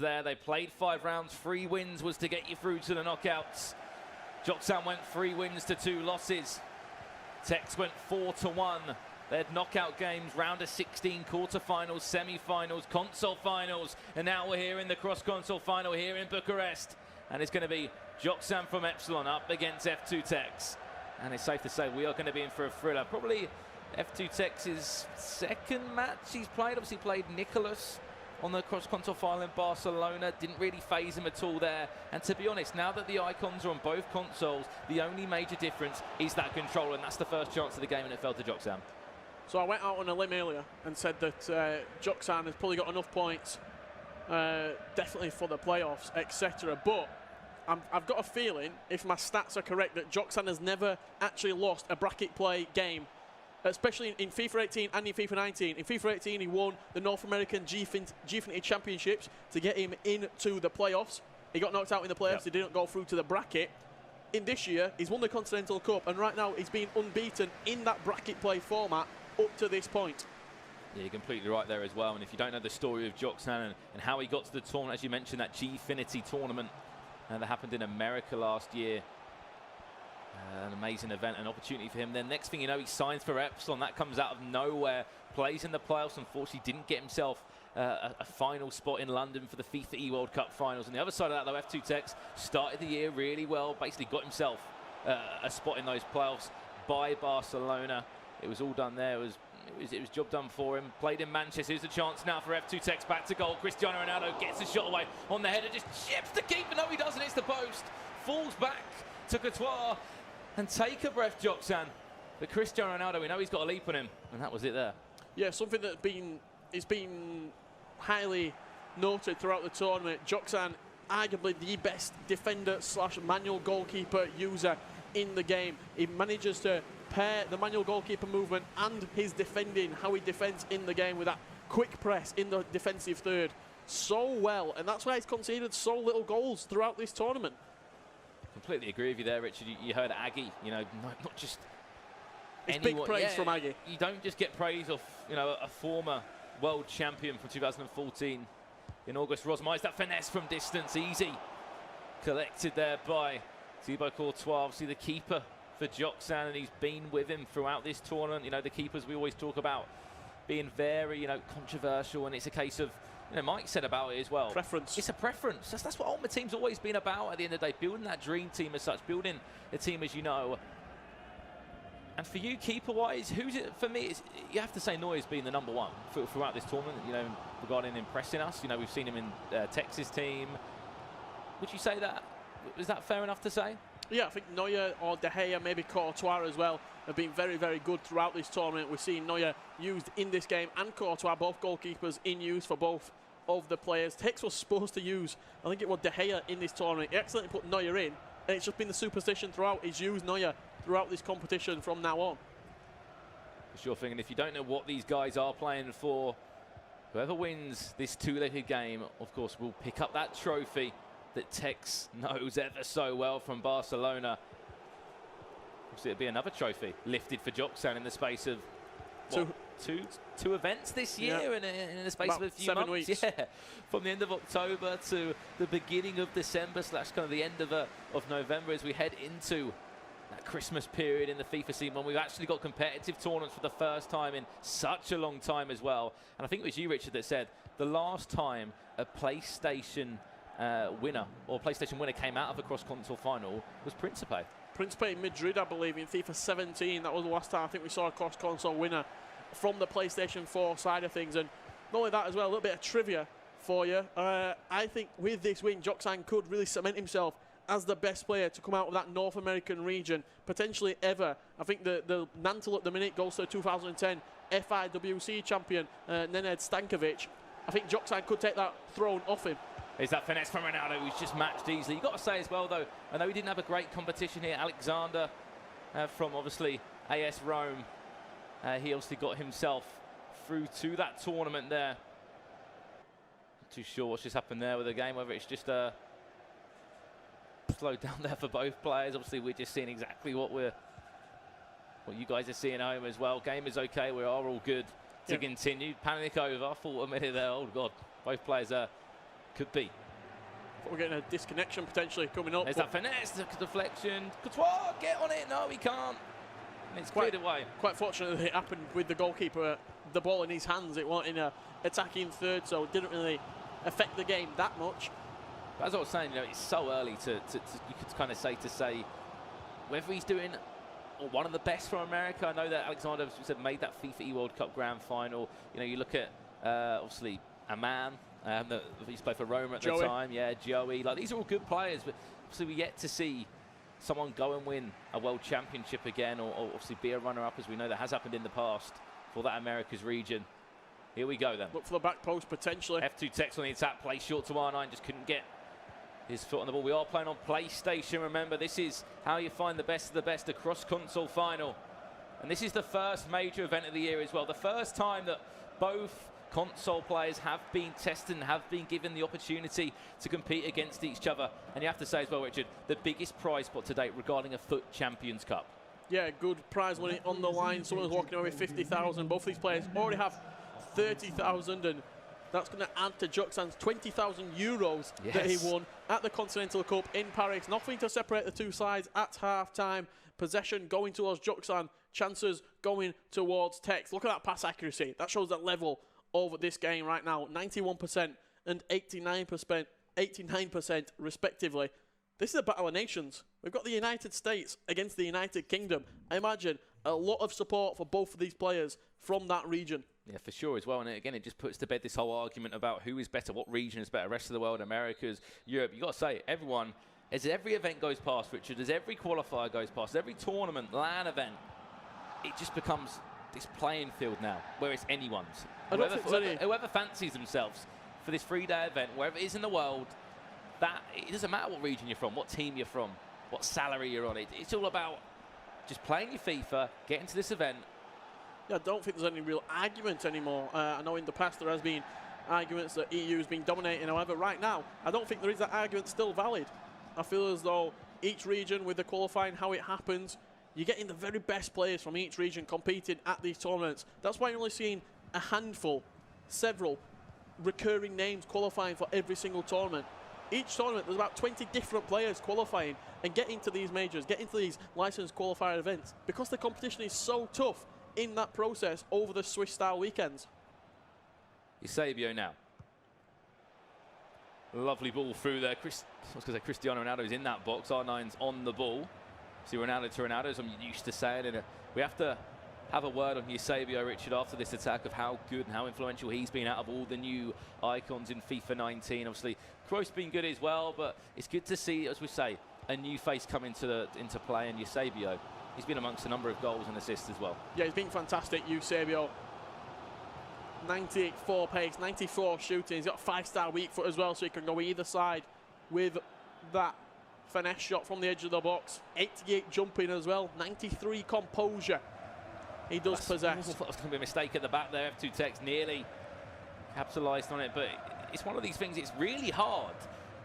There, they played 5 rounds, 3 wins was to get you through to the knockouts. Joksan went 3 wins to 2 losses. Tekkz went 4-1. They had knockout games, round of 16, quarterfinals, semi-finals, console finals, and now we're here in the cross-console final here in Bucharest. And it's going to be Joksan from Epsilon up against F2Tekkz. And it's safe to say we are going to be in for a thriller. Probably F2Tekkz's second match he's played. Obviously played Nicholas on the cross-console final in Barcelona. Didn't really phase him at all there. And to be honest, now that the icons are on both consoles, the only major difference is that controller, and that's the first chance of the game, and it fell to Joksan. So I went out on a limb earlier and said that Joksan has probably got enough points, definitely for the playoffs, etc. But I've got a feeling, if my stats are correct, that Joksan has never actually lost a bracket play game, especially in FIFA 18 and in FIFA 19. In FIFA 18, he won the North American Gfinity Championships to get him into the playoffs. He got knocked out in the playoffs. He didn't go through to the bracket. In this year, he's won the Continental Cup, and right now he's been unbeaten in that bracket play format up to this point. Yeah, you're completely right there as well. And if you don't know the story of Joksan and how he got to the tournament, as you mentioned, that Gfinity tournament that happened in America last year. An amazing event, an opportunity for him. Then next thing you know, he signs for Epsilon. That comes out of nowhere. Plays in the playoffs. Unfortunately, didn't get himself a final spot in London for the FIFA E-World Cup finals. On the other side of that, though, F2Tekkz started the year really well. Basically got himself a spot in those playoffs by Barcelona. It was all done there. It was job done for him. Played in Manchester. Here's a chance now for F2Tekkz. Back to goal. Cristiano Ronaldo gets a shot away on the header. Just chips the keeper. No, he doesn't. It's the post. Falls back to Courtois. And take a breath, Joksan. But Cristiano Ronaldo, we know he's got a leap on him. And that was it there. Yeah, something that's been highly noted throughout the tournament. Joksan, arguably the best defender / manual goalkeeper user in the game. He manages to pair the manual goalkeeper movement and his defending, how he defends in the game with that quick press in the defensive third so well. And that's why he's conceded so little goals throughout this tournament. Completely agree with you there, Richard. You heard Aggie, you know, not just it's anyone. Big praise from Aggie. You don't just get praise off, you know, a former world champion from 2014 in August Rosmeister. That finesse from distance, easy. Collected there by Thibaut Courtois, obviously the keeper for Joksan, and he's been with him throughout this tournament. You know, the keepers we always talk about being very, you know, controversial, and it's a case of, you know, Mike said about it as well. Preference. It's a preference. That's what Ultimate Team's always been about at the end of the day, building that dream team as such, building a team as you know. And for you, keeper-wise, who's it? For me, you have to say Neuer's been the #1 throughout this tournament, you know, regarding impressing us. You know, we've seen him in Texas team. Would you say that? Is that fair enough to say? Yeah, I think Neuer or De Gea, maybe Courtois as well, have been very, very good throughout this tournament. We're seeing Neuer used in this game and Courtois, both goalkeepers in use for both of the players. Tekkz was supposed to use, I think it was De Gea in this tournament. He accidentally put Neuer in, and it's just been the superstition throughout. He's used Neuer throughout this competition from now on. For sure thing, and if you don't know what these guys are playing for, whoever wins this two-legged game, of course, will pick up that trophy that Tekkz knows ever so well from Barcelona. Obviously, it'll be another trophy lifted for Joksan in the space of what, two events this year, in the space of a few 7 months. weeks. Yeah, from the end of October to the beginning of December / kind of the end of November as we head into that Christmas period in the FIFA scene when we've actually got competitive tournaments for the first time in such a long time as well. And I think it was you, Richard, that said the last time a PlayStation winner came out of a cross-console final was Principe. Principe in Madrid, I believe, in FIFA 17. That was the last time I think we saw a cross-console winner from the PlayStation 4 side of things. And not only that as well, a little bit of trivia for you. I think with this win, Joksan could really cement himself as the best player to come out of that North American region, potentially ever. I think the Nantel at the minute goes to 2010 FIWC champion, Nenad Stankovic. I think Joksan could take that throne off him. Is that finesse from Ronaldo, who's just matched easily. You've got to say as well, though, I know he didn't have a great competition here. Alexander from, obviously, AS Rome. He obviously got himself through to that tournament there. Not too sure what's just happened there with the game, whether it's just slowed down there for both players. Obviously, we're just seeing exactly what you guys are seeing at home as well. Game is okay. We are all good to continue. Panic over. I thought a minute there. Oh, God. Both players are Could be. We're getting a disconnection potentially coming up. There's that finesse, the deflection. Courtois, get on it. No, he can't. And it's cleared away. Quite fortunate that it happened with the goalkeeper, the ball in his hands. It wasn't in a attacking third, so it didn't really affect the game that much. But as I was saying, it's so early to you could kind of say whether he's doing one of the best for America. I know that Alexander said made that FIFA World Cup Grand Final. You look at obviously a man that used to play for Roma at the time. Yeah, Joey. Like, these are all good players, but obviously we yet to see someone go and win a World Championship again, or obviously be a runner-up, as we know that has happened in the past for that America's region. Here we go then. Look for the back post potentially. F2Tekkz on the attack, play short to R9, just couldn't get his foot on the ball. We are playing on PlayStation, remember. This is how you find the best of the best, a cross-console final. And this is the first major event of the year as well. The first time that both console players have been tested and have been given the opportunity to compete against each other. And you have to say as well, Richard, the biggest prize pot to date regarding a FUT Champions Cup. Yeah, good prize money on the line. Someone's walking away with 50,000. Both of these players already have 30,000, and that's going to add to Joksan's 20,000 euros that he won at the Continental Cup in Paris. Nothing to separate the two sides at half-time. Possession going towards Joksan, chances going towards Tekkz. Look at that pass accuracy. That shows the level of this game right now. 91% and 89% respectively. This is a battle of nations. We've got the United States against the United Kingdom. I imagine a lot of support for both of these players from that region. Yeah, for sure as well. And again, it just puts to bed this whole argument about who is better, what region is better, rest of the world, Americas, Europe. You've got to say, everyone, as every event goes past, Richard, as every qualifier goes past, every tournament, LAN event, it just becomes this playing field now, where it's anyone's. Whoever fancies themselves for this 3-day event, wherever it is in the world, that it doesn't matter what region you're from, what team you're from, what salary you're on. It's all about just playing your FIFA, getting to this event. Yeah, I don't think there's any real argument anymore. I know in the past there has been arguments that EU has been dominating. However, right now, I don't think there is that argument still valid. I feel as though each region, with the qualifying, how it happens, you're getting the very best players from each region competing at these tournaments. That's why you're only seeing a handful, several recurring names qualifying for every single tournament. Each tournament, there's about 20 different players qualifying and getting to these majors, getting to these licensed qualifier events, because the competition is so tough in that process over the Swiss-style weekends. Eusebio now. Lovely ball through there. I was going to say Cristiano Ronaldo's in that box. R9's on the ball. See, Ronaldo to Ronaldo, as I'm used to saying. And we have to have a word on Eusebio, Richard, after this attack, of how good and how influential he's been out of all the new icons in FIFA 19. Obviously, Cruyff's been good as well, but it's good to see, as we say, a new face come into play. And Eusebio, he's been amongst a number of goals and assists as well. Yeah, he's been fantastic, Eusebio. 94 pace, 94 shooting. He's got a 5-star weak foot as well, so he can go either side with that finesse shot from the edge of the box. 88 jumping as well, 93 composure. He does possess. That was going to be a mistake at the back there. F2Tekkz nearly capitalised on it, but it's one of these things. It's really hard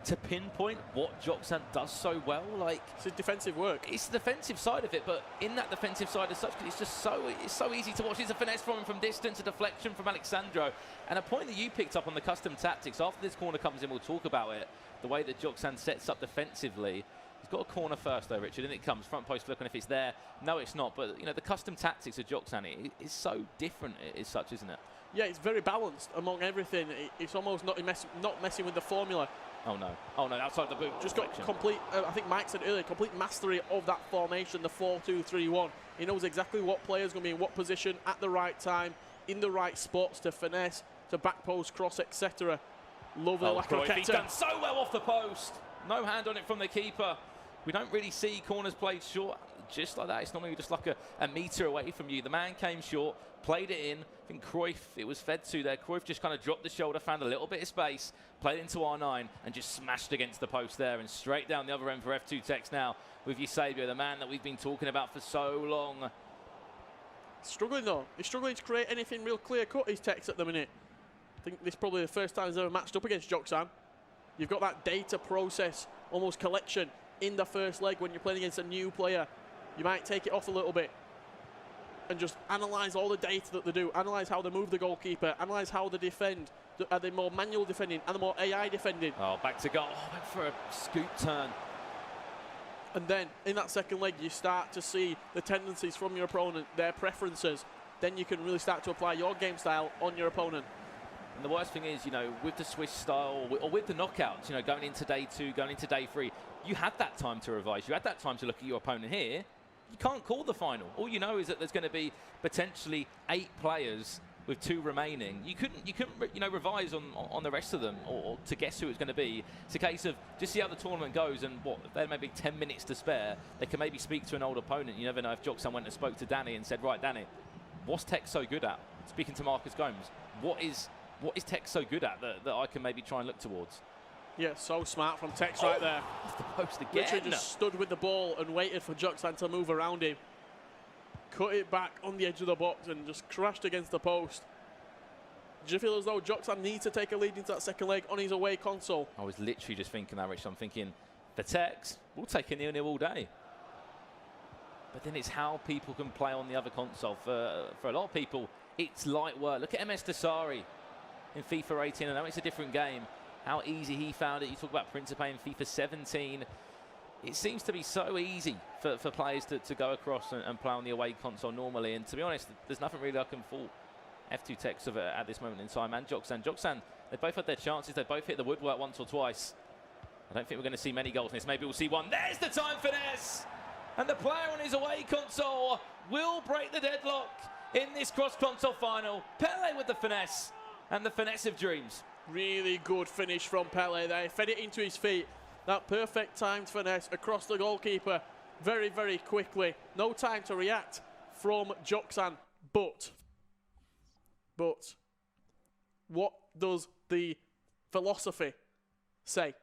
to pinpoint what Joksan does so well. Like, it's his defensive work. It's the defensive side of it, but in that defensive side as such, it's just so easy to watch. It's a finesse from him from distance, a deflection from Alexandro, and a point that you picked up on the custom tactics. After this corner comes in, we'll talk about it. The way that Joksan sets up defensively. He's got a corner first though, Richard, and it comes front post flick, and if it's there, no, it's not. But the custom tactics of Joksan is so different as such, isn't it? Yeah, it's very balanced among everything. It's almost not messing with the formula. Oh no, outside the boot. Just got complete, I think Mike said earlier, complete mastery of that formation, the 4-2-3-1. He knows exactly what player's going to be in what position at the right time, in the right spots to finesse, to back post, cross, etc. Lovely lateral. He's done so well off the post. No hand on it from the keeper. We don't really see corners played short just like that. It's normally just like a metre away from you. The man came short, played it in. I think Cruyff, it was fed to there. Cruyff just kind of dropped the shoulder, found a little bit of space, played it into R9 and just smashed against the post there, and straight down the other end for F2Tekkz now with Eusebio, the man that we've been talking about for so long. Struggling though. He's struggling to create anything real clear-cut, his Tekkz at the minute. I think this is probably the first time he's ever matched up against Joksan. You've got that data process, almost collection, in the first leg when you're playing against a new player. You might take it off a little bit. and just analyse all the data that they do, analyse how they move the goalkeeper, analyse how they defend. Are they more manual defending? Are they more AI defending? Oh, back to goal. Oh, went for a scoop turn. And then in that second leg, you start to see the tendencies from your opponent, their preferences. Then you can really start to apply your game style on your opponent. And the worst thing is, you know, with the Swiss style or with the knockouts, you know, going into day 2, going into day 3, you had that time to revise. You had that time to look at your opponent. Here, you can't call the final. All you know is that there's going to be potentially 8 players with 2 remaining. You couldn't, you know, revise on the rest of them or to guess who it's going to be. It's a case of just see how the tournament goes, and what, if there may be 10 minutes to spare, they can maybe speak to an old opponent. You never know if Joksan went and spoke to Danny and said, right, Danny, what's Tekkz so good at? Speaking to Marcus Gomes, what is Tekkz so good at that I can maybe try and look towards? Yeah, so smart from Tekkz right there. Off the post again. Literally just stood with the ball and waited for Joksan to move around him. Cut it back on the edge of the box and just crashed against the post. Do you feel as though Joksan needs to take a lead into that second leg on his away console? I was literally just thinking that, Rich. I'm thinking, F2Tekkz, we'll take a 0-0 all day. But then it's how people can play on the other console. For a lot of people, it's light work. Look at MS Dasari in FIFA 18. I know it's a different game. How easy he found it. You talk about Principe in FIFA 17. It seems to be so easy for players to go across and play on the away console normally. And to be honest, there's nothing really I can fault F2Tekkz of it at this moment in time. And Joksan, they both had their chances. They both hit the woodwork once or twice. I don't think we're going to see many goals in this. Maybe we'll see one. There's the time finesse! And the player on his away console will break the deadlock in this cross-console final. Pele with the finesse, and the finesse of dreams. Really good finish from Pele there. Fed it into his feet. That perfect timed finesse across the goalkeeper very, very quickly. No time to react from Joksan. But what does the philosophy say?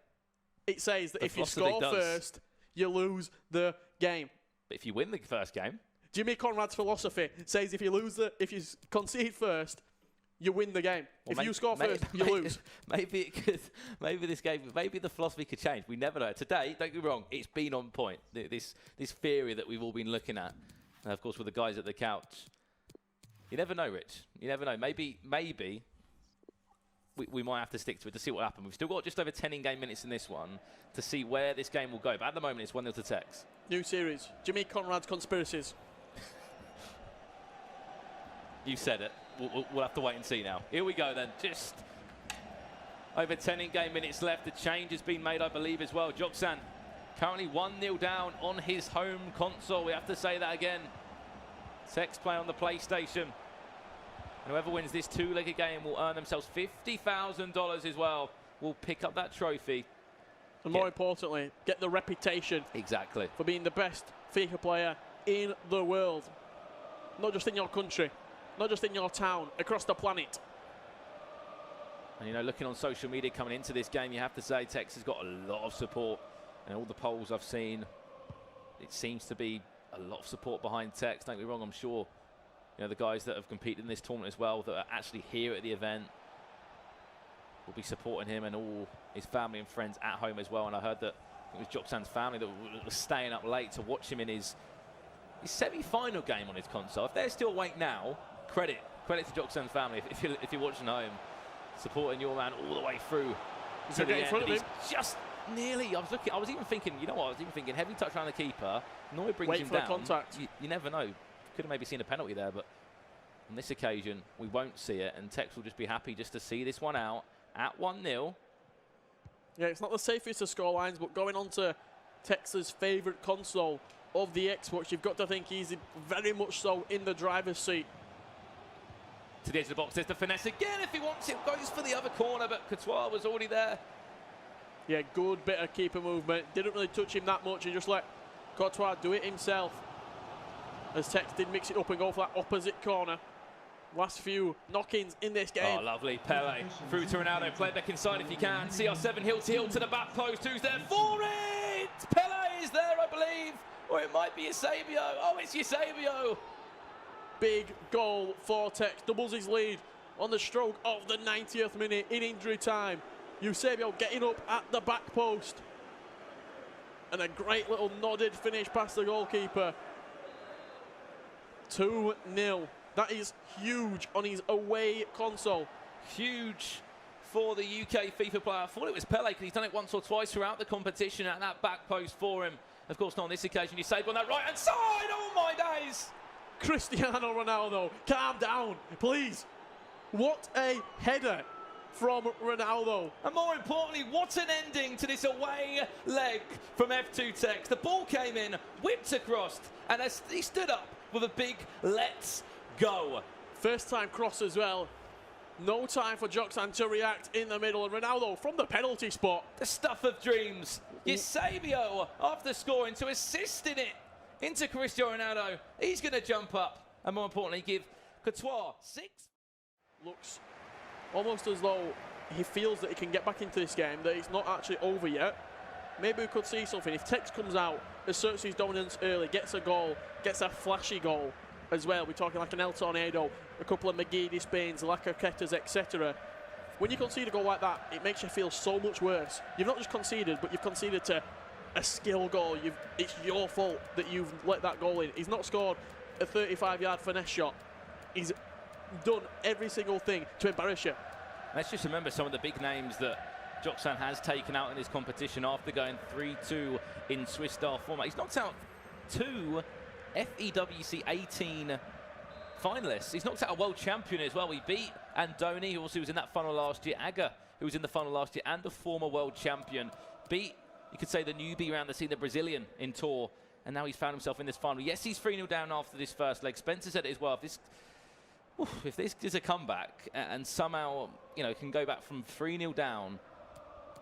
It says that if you score first, you lose the game. But if you win the first game, Jimmy Conrad's philosophy says if you concede first, you win the game. Well, if you score first, you lose. Maybe the philosophy could change. We never know. Today, don't get me wrong, it's been on point. This theory that we've all been looking at, of course, with the guys at the couch. You never know, Rich. You never know. Maybe we might have to stick to it to see what happens. We've still got just over 10 in-game minutes in this one to see where this game will go. But at the moment, it's 1-0 to Tekkz. New series, Jimmy Conrad's Conspiracies. You said it. We'll have to wait and see now. Here we go then. Just over 10 in-game minutes left. The change has been made, I believe, as well. Joksan currently 1-0 down on his home console. We have to say that again. Tekkz play on the PlayStation. And whoever wins this 2-legged game will earn themselves $50,000 as well. Will pick up that trophy. And more importantly, get the reputation. Exactly. For being the best FIFA player in the world. Not just in your country, not just in your town, across the planet. And you know, looking on social media coming into this game, you have to say Tekkz has got a lot of support. And all the polls I've seen, it seems to be a lot of support behind Tekkz. Don't get me wrong, I'm sure you know the guys that have competed in this tournament as well, that are actually here at the event, will be supporting him and all his family and friends at home as well. And I heard that it was Joksan's family that was staying up late to watch him in his semi-final game on his console. If they're still awake now, credit to Joksan's family. If you're watching home, supporting your man all the way through to the end. He's just nearly. I was even thinking. You know what? I was even thinking heavy touch around the keeper. Noy brings him down. Contact. You never know. Could have maybe seen a penalty there, but on this occasion we won't see it, and Tekkz will just be happy just to see this one out at 1-0. Yeah, it's not the safest of score lines, but going on to Tekkz's favourite console of the Xbox, you've got to think he's very much so in the driver's seat. To the edge of the box, there's the finesse again. If he wants it, goes for the other corner, but Courtois was already there. Yeah, good bit of keeper movement. Didn't really touch him that much. He just let Courtois do it himself. As Tekkz did mix it up and go for that opposite corner. Last few knock-ins in this game. Oh, lovely. Pele through to Ronaldo. Play back inside if you can. CR7 heel to heel to the back post. Who's there for it? Pele is there, I believe. Or it might be Eusebio. Oh, it's Eusebio. Big goal for Tekkz. Doubles his lead on the stroke of the 90th minute in injury time. Eusebio getting up at the back post. And a great little nodded finish past the goalkeeper 2-0. That is huge on his away console. Huge for the UK FIFA player. I thought it was Pele because he's done it once or twice throughout the competition, and that back post for him. Of course, not on this occasion. You save on that right-hand side. Oh, my days. Cristiano Ronaldo, calm down, please. What a header from Ronaldo. And more importantly, what an ending to this away leg from F2Tekkz. The ball came in, whipped across, and as he stood up with a big let's go. First time cross as well. No time for Joksan to react in the middle. And Ronaldo from the penalty spot. The stuff of dreams. Eusebio, after scoring, to assist in it into Cristiano Ronaldo. He's going to jump up and, more importantly, give Courtois 6. Looks almost as though he feels that he can get back into this game, that it's not actually over yet. Maybe we could see something. If Tekkz comes out, asserts his dominance early, gets a goal, gets a flashy goal as well. We're talking like an El Tornado, a couple of McGeady Spains, Lacazette, etc. When you concede a goal like that, it makes you feel so much worse. You've not just conceded, but you've conceded to a skill goal. It's your fault that you've let that goal in. He's not scored a 35-yard finesse shot. He's done every single thing to embarrass you. Let's just remember some of the big names that Joksan has taken out in this competition after going 3-2 in Swiss-style format. He's knocked out 2 FEWC 18 finalists. He's knocked out a world champion as well. He beat Andoni, who also was in that final last year, Aga, who was in the final last year, and the former world champion. Beat, you could say, the newbie around the scene, the Brazilian in Tour, and now he's found himself in this final. Yes, he's 3-0 down after this first leg. Spencer said it as well. If this is a comeback and somehow, you know, can go back from 3-0 down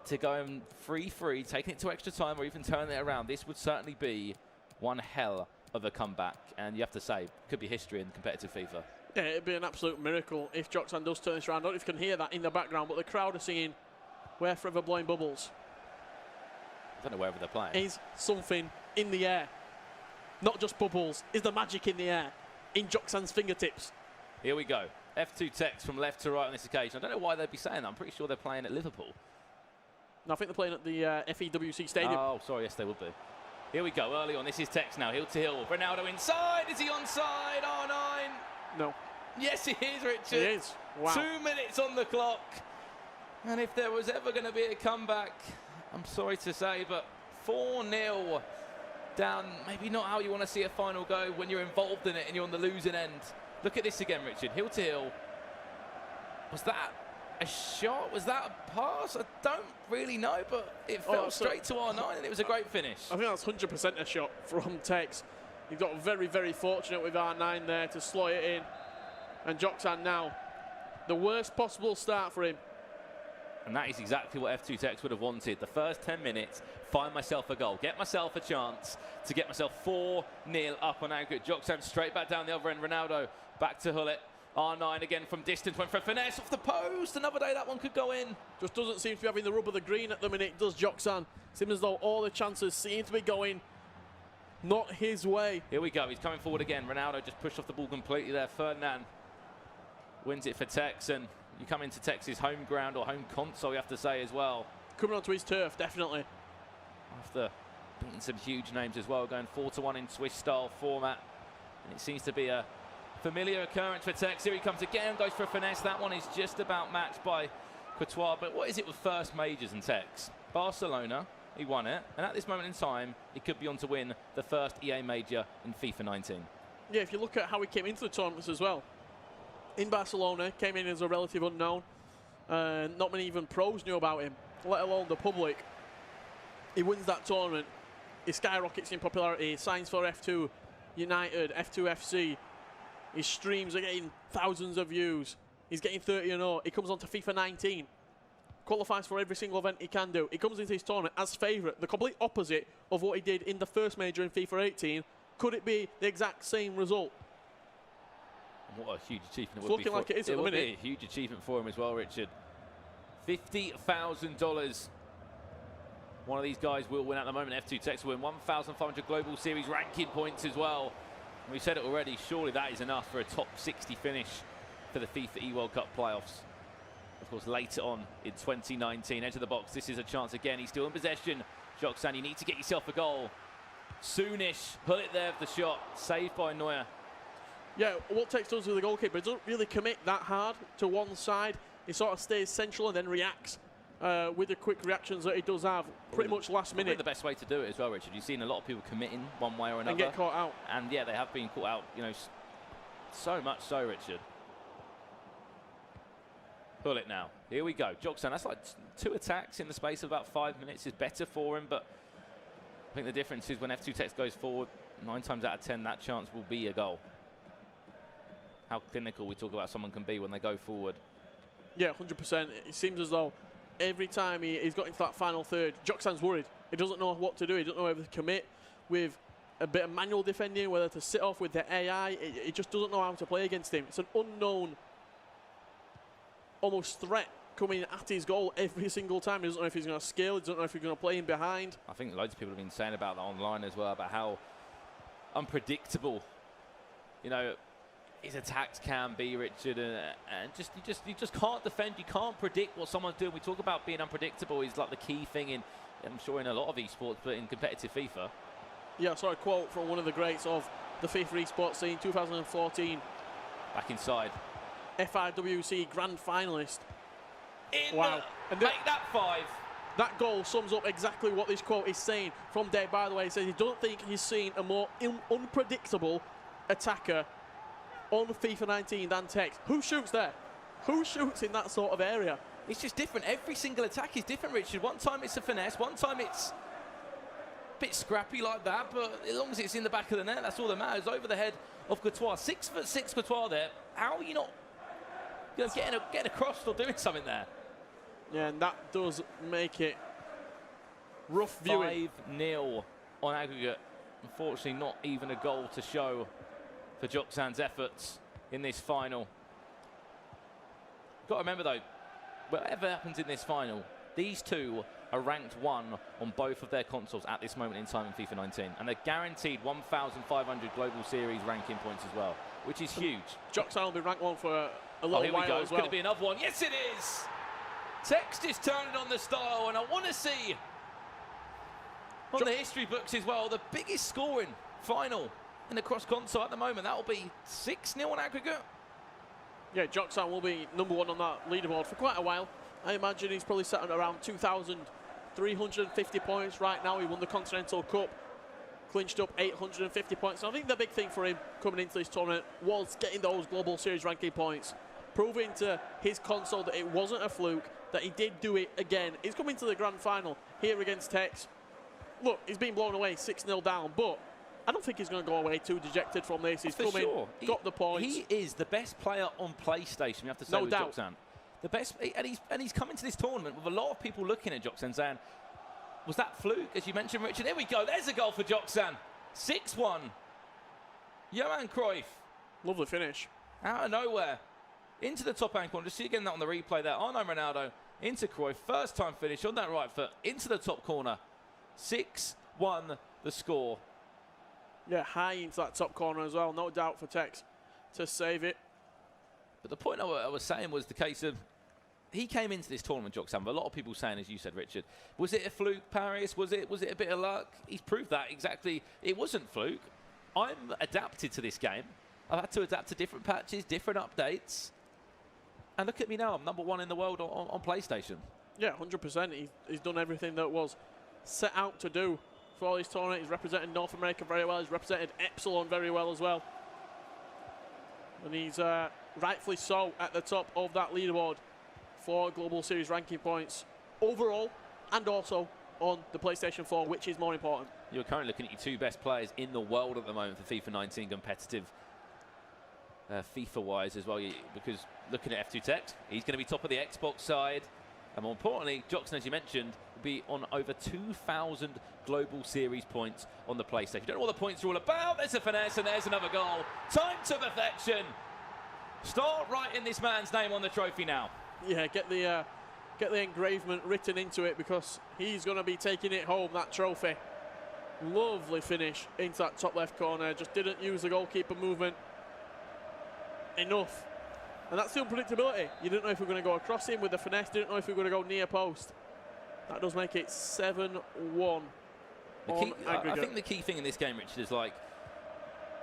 to going 3-3, taking it to extra time or even turning it around, this would certainly be one hell of a comeback. And you have to say, could be history in competitive FIFA. Yeah, it'd be an absolute miracle if Joksan does turn this around. I don't know if you can hear that in the background, but the crowd are singing "We're Forever Blowing Bubbles." I don't know wherever they're playing. Is something in the air. Not just bubbles, is the magic in the air, in Joksan's fingertips. Here we go. F2Tekkz from left to right on this occasion. I don't know why they'd be saying that. I'm pretty sure they're playing at Liverpool. No, I think they're playing at the FEWC Stadium. Oh, sorry, yes, they would be. Here we go, early on. This is Tekkz now, heel to heel. Ronaldo inside. Is he onside? R9. No. Yes, he is, Richard. He is. Wow. 2 minutes on the clock. And if there was ever going to be a comeback, I'm sorry to say, but 4-0 down. Maybe not how you want to see a final go when you're involved in it and you're on the losing end. Look at this again, Richard. Heel to heel. Was that a shot? Was that a pass? I don't really know, but it fell straight to R9 and it was a great finish. I think that's 100% a shot from Tekkz. He got very, very fortunate with R9 there to slow it in. And Joksan now, the worst possible start for him. And that is exactly what F2Tekkz would have wanted. The first 10 minutes, find myself a goal. Get myself a chance to get myself 4-0 up on aggregate. Joksan straight back down the other end. Ronaldo back to Hullet. R9 again from distance. Went for a finesse off the post. Another day that one could go in. Just doesn't seem to be having the rub of the green at the minute, does Joksan? Seems as though all the chances seem to be going not his way. Here we go. He's coming forward again. Ronaldo just pushed off the ball completely there. Ferdinand wins it for Tekkz, and you come into Tekkz's home ground or home console, you have to say as well. Coming onto his turf, definitely. After beating some huge names as well, going 4-1 in Swiss-style format. And it seems to be a familiar occurrence for Tekkz. Here he comes again, goes for a finesse. That one is just about matched by Courtois. But what is it with first majors and Tekkz? Barcelona, he won it. And at this moment in time, he could be on to win the first EA major in FIFA 19. Yeah, if you look at how he came into the tournaments as well. In Barcelona, came in as a relative unknown. Not many even pros knew about him, let alone the public. He wins that tournament. He skyrockets in popularity. He signs for F2 United, F2FC. His streams are getting thousands of views. He's getting 30-0. He comes on to FIFA 19. Qualifies for every single event he can do. He comes into his tournament as favourite. The complete opposite of what he did in the first major in FIFA 18. Could it be the exact same result? What a huge achievement it would be. Looking like it is at the minute. It would be a huge achievement for him as well, Richard. $50,000. One of these guys will win at the moment. F2Tekkz will win 1,500 Global Series ranking points as well. And we said it already, surely that is enough for a top 60 finish for the FIFA E-World Cup playoffs. Of course, later on in 2019, enter the box. This is a chance again. He's still in possession. Joksan, you need to get yourself a goal. Soonish, pull it there for the shot. Saved by Neuer. Yeah, what Tekkz does with the goalkeeper, he doesn't really commit that hard to one side. He sort of stays central and then reacts with the quick reactions that he does have pretty much last minute. The best way to do it as well, Richard. You've seen a lot of people committing one way or another. And get caught out. And yeah, they have been caught out, you know, so much so, Richard. Pull it now. Here we go. Joksan, that's like 2 attacks in the space of about 5 minutes is better for him, but I think the difference is when F2Tekkz goes forward, 9 times out of 10, that chance will be a goal. How clinical we talk about someone can be when they go forward. Yeah, 100%. It seems as though every time he's got into that final third, Joksan's worried. He doesn't know what to do. He doesn't know whether to commit with a bit of manual defending, whether to sit off with the AI. He just doesn't know how to play against him. It's an unknown, almost threat coming at his goal every single time. He doesn't know if he's going to scale. He doesn't know if he's going to play him behind. I think loads of people have been saying about that online as well, about how unpredictable, you know, his attacks can be, Richard, and you just can't defend. You can't predict what someone's doing. We talk about being unpredictable is like the key thing in, I'm sure, in a lot of esports, but in competitive FIFA. Yeah, I saw a quote from one of the greats of the FIFA esports scene, 2014. Back inside. FIWC grand finalist. Wow. And make that 5. That goal sums up exactly what this quote is saying from Dave, by the way. He says he don't think he's seen a more unpredictable attacker on FIFA 19 than Tekkz. Who shoots there? Who shoots in that sort of area? It's just different. Every single attack is different, Richard. One time it's a finesse, one time it's a bit scrappy like that, but as long as it's in the back of the net, that's all that matters. Over the head of Courtois. 6'6" Courtois there. How are you not, you know, getting across or doing something there? Yeah, and that does make it rough viewing. 5-0 on aggregate. Unfortunately, not even a goal to show for Joksan's efforts in this final. Got to remember though, whatever happens in this final, these two are ranked 1 on both of their consoles at this moment in time in FIFA 19, and they're guaranteed 1,500 global series ranking points as well, which is huge. Joksan will be ranked 1 for a little here while we go. as well. Could it be another one? Yes, it is. Tekkz is turning on the style, and I want to see on the history books as well the biggest scoring final in the cross console at the moment. That will be 6-0 on aggregate. Yeah, Joksan will be number 1 on that leaderboard for quite a while. I imagine he's probably sat at around 2,350 points right now. He won the Continental Cup, clinched up 850 points. And I think the big thing for him coming into this tournament was getting those Global Series ranking points, proving to his console that it wasn't a fluke, that he did do it again. He's coming to the grand final here against Tekkz. Look, he's been blown away 6-0 down, but I don't think he's going to go away too dejected from this. He's come in, got the points. He is the best player on PlayStation, you have to say, with Joksan. The best, and he's come into this tournament with a lot of people looking at Joksan saying, was that fluke, as you mentioned, Richard? There we go, there's a goal for Joksan. 6-1. Johan Cruyff. Lovely finish. Out of nowhere. Into the top hand corner. Just see again that on the replay there. Arno Ronaldo into Cruyff. First time finish on that right foot. Into the top corner. 6-1 the score. Yeah, high into that top corner as well. No doubt for Tekkz to save it. But the point I was saying was the case of he came into this tournament, Joksan, but a lot of people saying, as you said, Richard, was it a fluke, Paris? Was it a bit of luck? He's proved that exactly. It wasn't fluke. I'm adapted to this game. I've had to adapt to different patches, different updates. And look at me now. I'm number 1 in the world on PlayStation. Yeah, 100%. He's done everything that was set out to do for this tournament. He's represented North America very well. He's represented Epsilon very well as well. And he's rightfully so at the top of that leaderboard for Global Series ranking points overall and also on the PlayStation 4, which is more important. You're currently looking at your 2 best players in the world at the moment for FIFA 19 competitive FIFA-wise as well, because looking at F2Tekkz, he's going to be top of the Xbox side. And more importantly, Joksan, as you mentioned, will be on over 2,000 Global Series points on the PlayStation. You don't know what the points are all about. There's a finesse and there's another goal. Time to perfection. Start writing this man's name on the trophy now. Yeah, get the engravement written into it, because he's going to be taking it home, that trophy. Lovely finish into that top left corner. Just didn't use the goalkeeper movement enough. And that's the unpredictability. You didn't know if we were going to go across him with the finesse. Didn't know if we were going to go near post. That does make it 7-1 on aggregate. I think the key thing in this game, Richard, is like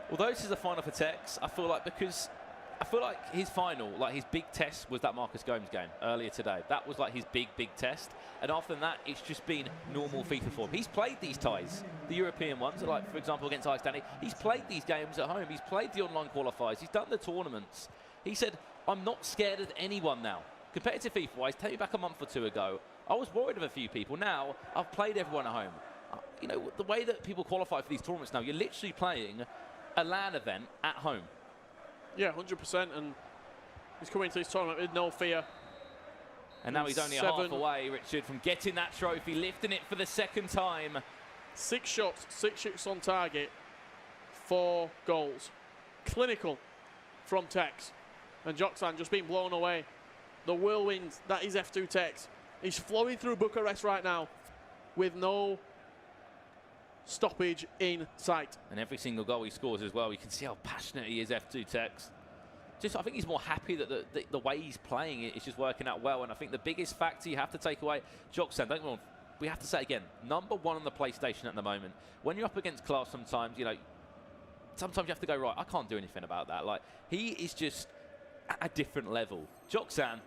Although this is a final for Tekkz, I feel like his final, like his big test was that Marcus Gomes game earlier today. That was like his big test. And after that, it's just been normal FIFA form. He's played these ties, the European ones, like for example against Iceland. He's played these games at home. He's played the online qualifiers. He's done the tournaments. He said, I'm not scared of anyone now. Competitive FIFA-wise, take me back a month or two ago, I was worried of a few people. Now, I've played everyone at home. You know, the way that people qualify for these tournaments now, you're literally playing a LAN event at home. Yeah, 100%, and he's coming into this tournament with no fear. And now he's only a half away, Richard, from getting that trophy, lifting it for the second time. 6 shots on target, 4 goals. Clinical from Tekkz. And Joksan just being blown away. The whirlwind, that is F2Tekkz. He's flowing through Bucharest right now with no stoppage in sight. And every single goal he scores as well, you can see how passionate he is, F2Tekkz. I think he's more happy that the way he's playing it is just working out well. And I think the biggest factor you have to take away, Joksan, don't get me wrong, we have to say again, #1 on the PlayStation at the moment. When you're up against class sometimes, you know, sometimes you have to go, right, I can't do anything about that. Like, he is just at a different level. Joksan,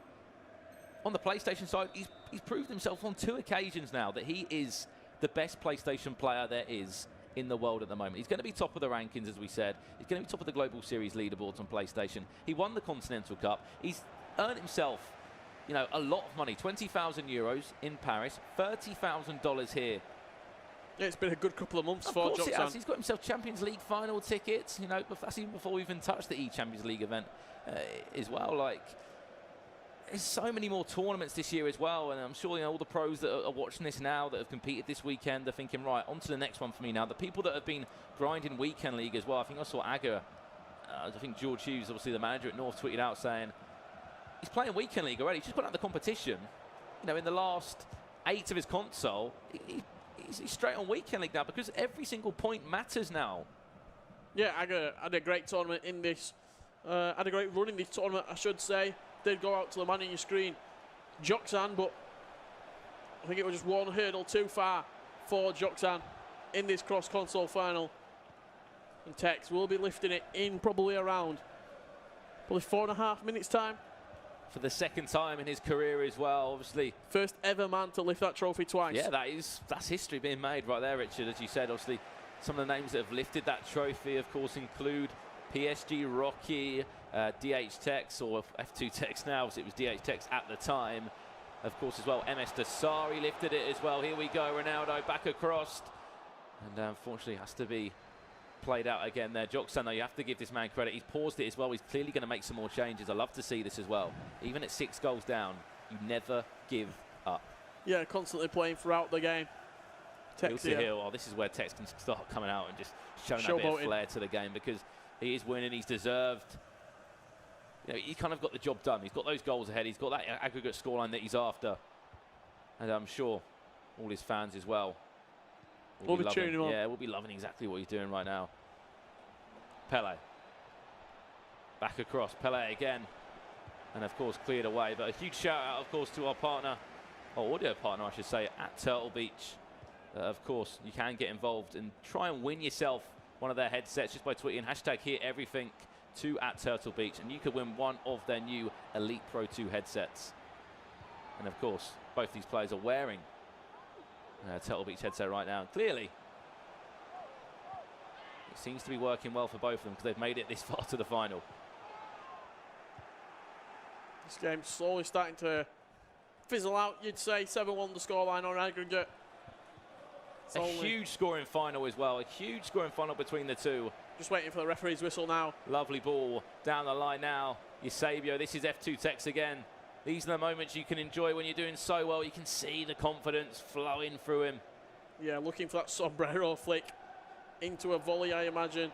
on the PlayStation side, he's proved himself on 2 occasions now that he is the best PlayStation player there is in the world at the moment. He's going to be top of the rankings, as we said. He's going to be top of the Global Series leaderboards on PlayStation. He won the Continental Cup. He's earned himself, you know, a lot of money. 20,000 euros in Paris, $30,000 here. Yeah, it's been a good couple of months for Joksan. Of course it has. He's got himself Champions League final tickets. You know, that's even before we even touched the E-Champions League event as well. Like, there's so many more tournaments this year as well, and I'm sure, you know, all the pros that are watching this now that have competed this weekend are thinking, right, on to the next one for me now. The people that have been grinding Weekend League as well, I think I saw Aga, I think George Hughes, obviously the manager at North, tweeted out saying he's playing Weekend League already. He's just got out of the competition. You know, in the last 8 of his console, he's straight on Weekend League now because every single point matters now. Yeah, Aga had a great tournament in this, had a great run in this tournament, I should say. Did go out to the man on your screen, Joksan, but I think it was just one hurdle too far for Joksan in this cross-console final. And Tekkz will be lifting it in probably around 4.5 minutes time. For the second time in his career as well, obviously. First ever man to lift that trophy twice. Yeah, that's history being made right there, Richard. As you said, obviously, some of the names that have lifted that trophy, of course, include PSG Rocky, Tekkz, or F2Tekkz now, so it was Tekkz at the time. Of course, as well, MS Dasari lifted it as well. Here we go, Ronaldo back across. And unfortunately, has to be played out again there. Joksan, though, you have to give this man credit. He's paused it as well. He's clearly going to make some more changes. I love to see this as well. Even at 6 goals down, you never give up. Yeah, constantly playing throughout the game. Tekkz to heel. Oh, this is where Tekkz can start coming out and just showing that bit of flair to the game, because he is winning. He's deserved. You know, he kind of got the job done. He's got those goals ahead. He's got that aggregate scoreline that he's after. And I'm sure all his fans as well will be cheering him on. Yeah, we'll be loving exactly what he's doing right now. Pele. Back across. Pele again. And, of course, cleared away. But a huge shout-out, of course, to our partner, or audio partner, I should say, at Turtle Beach. Of course, you can get involved and try and win yourself one of their headsets just by tweeting #HearEverything to @Turtle Beach, and you could win one of their new Elite Pro 2 headsets. And of course, both these players are wearing Turtle Beach headset right now. Clearly, it seems to be working well for both of them because they've made it this far to the final. This game's slowly starting to fizzle out, you'd say. 7-1 the scoreline on aggregate. A huge scoring final as well. A huge scoring final between the two. Just waiting for the referee's whistle now. Lovely ball down the line now. Eusebio, this is F2Tekkz again. These are the moments you can enjoy when you're doing so well. You can see the confidence flowing through him. Yeah, looking for that sombrero flick into a volley, I imagine.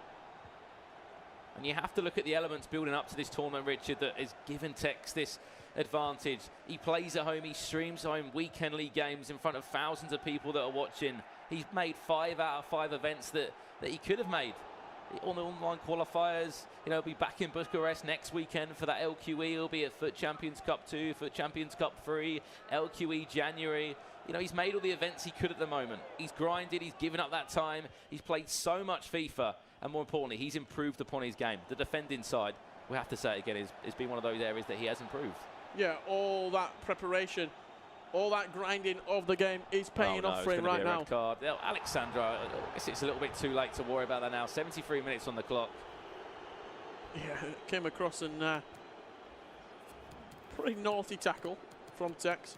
And you have to look at the elements building up to this tournament, Richard, that has given Tekkz this advantage. He plays at home, he streams home Weekend League games in front of thousands of people that are watching. He's made 5 out of 5 events that he could have made. On the online qualifiers, you know, he'll be back in Bucharest next weekend for that LQE. He'll be at FUT Champions Cup 2, FUT Champions Cup 3, LQE January. You know, he's made all the events he could at the moment. He's grinded, he's given up that time. He's played so much FIFA, and more importantly, he's improved upon his game. The defending side, we have to say it again, has been one of those areas that he has improved. Yeah, all that preparation, all that grinding of the game is paying off for him right now. Red card. Alexandra, I guess it's a little bit too late to worry about that now. 73 minutes on the clock. Yeah, came across and pretty naughty tackle from Tekkz.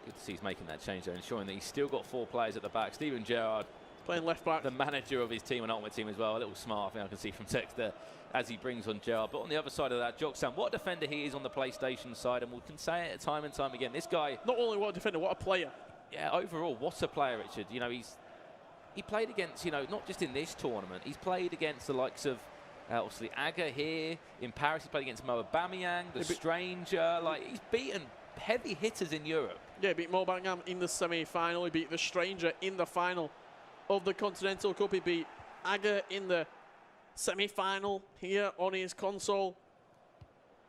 Good to see he's making that change there, ensuring that he's still got 4 players at the back. Steven Gerrard, playing left back. The manager of his team and ultimate team as well. A little smart, I think I can see from Tekkz there as he brings on Gerrard. But on the other side of that, Joksan, what a defender he is on the PlayStation side, and we can say it time and time again. This guy, not only what a defender, what a player. Yeah, overall, what a player, Richard. You know, he played against, you know, not just in this tournament. He's played against the likes of obviously Aga here in Paris. He played against Mo Aubameyang, the Stranger. Like, he's beaten heavy hitters in Europe. Yeah, he beat Mo Aubameyang in the semi-final. He beat the Stranger in the final of the Continental Cup. He beat Aga in the semi-final here on his console.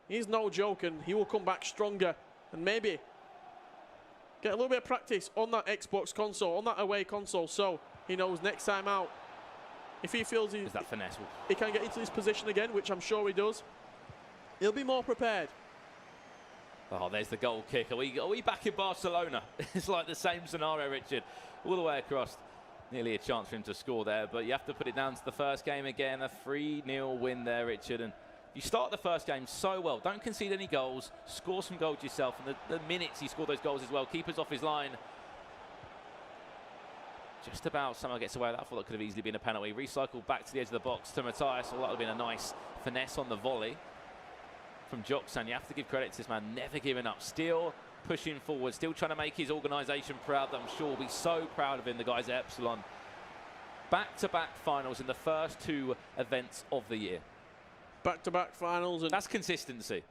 He's no joke, and he will come back stronger and maybe get a little bit of practice on that Xbox console, on that away console, so he knows next time out, if he feels he can get into this position again, which I'm sure he does, he'll be more prepared. Oh, there's the goal kick. Are we back in Barcelona? It's like the same scenario, Richard, all the way across. Nearly a chance for him to score there, but you have to put it down to the first game again. A 3-0 win there, Richard. And you start the first game so well. Don't concede any goals. Score some goals yourself. And the minutes he scored those goals as well. Keeper's off his line. Just about somehow gets away with that. I thought that could have easily been a penalty. Recycled back to the edge of the box to Matthias. Well, that would have been a nice finesse on the volley from Joksan. You have to give credit to this man. Never giving up. Still pushing forward. Still trying to make his organisation proud. I'm sure will be so proud of him, the guys at Epsilon. Back-to-back finals in the first 2 events of the year. Back-to-back finals. And that's consistency.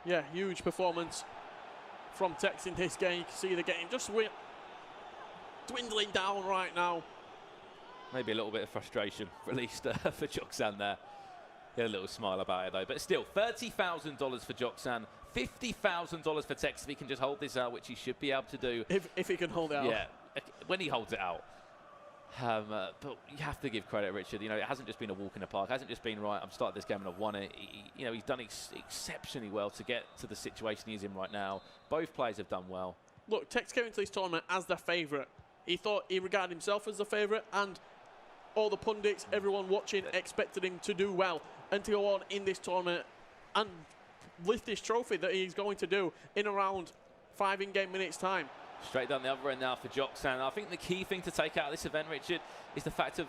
Yeah, huge performance from Tekkz in this game. You can see the game just dwindling down right now. Maybe a little bit of frustration released for Joksan there. He had a little smile about it though. But still, $30,000 for Joksan, $50,000 for Tekkz if he can just hold this out, which he should be able to do. If he can hold it out. Yeah, when he holds it out. But you have to give credit, Richard. You know, it hasn't just been a walk in the park. It hasn't just been, right, I've started this game and I've won it. You know, he's done exceptionally well to get to the situation he's in right now. Both players have done well. Look, Tekkz came into this tournament as the favourite. He regarded himself as the favourite, and all the pundits, everyone watching, expected him to do well and to go on in this tournament and lift this trophy that he's going to do in around 5 in-game minutes time. Straight down the other end now for Joksan. I think the key thing to take out of this event, Richard, is the fact of,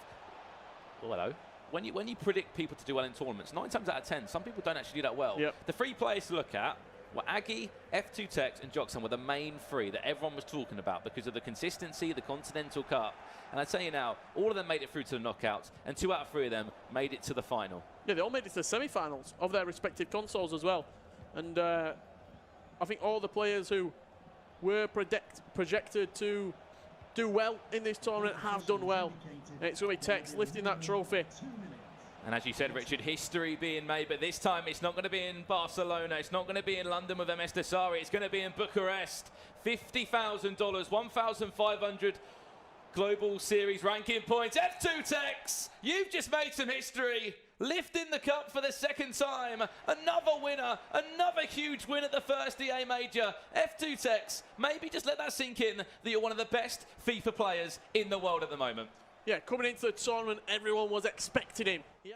well, hello, when you predict people to do well in tournaments, 9 times out of 10, some people don't actually do that well. Yep. The 3 players to look at were Aggie, F2Tekkz and Joksan were the main 3 that everyone was talking about because of the consistency, the Continental Cup. And I tell you now, all of them made it through to the knockouts, and 2 out of 3 of them made it to the final. Yeah, they all made it to the semi-finals of their respective consoles as well. And I think all the players who were projected to do well in this tournament have done well. And it's going to be Tekkz lifting that trophy. And as you said, Richard, history being made, but this time it's not going to be in Barcelona, it's not going to be in London with MS Desari, it's going to be in Bucharest. $50,000, 1,500 Global Series ranking points. F2Tekkz, you've just made some history, lifting the cup for the 2nd time. Another winner, another huge win at the first EA Major. F2Tekkz, maybe just let that sink in that you're one of the best FIFA players in the world at the moment. Yeah, coming into the tournament, everyone was expecting him.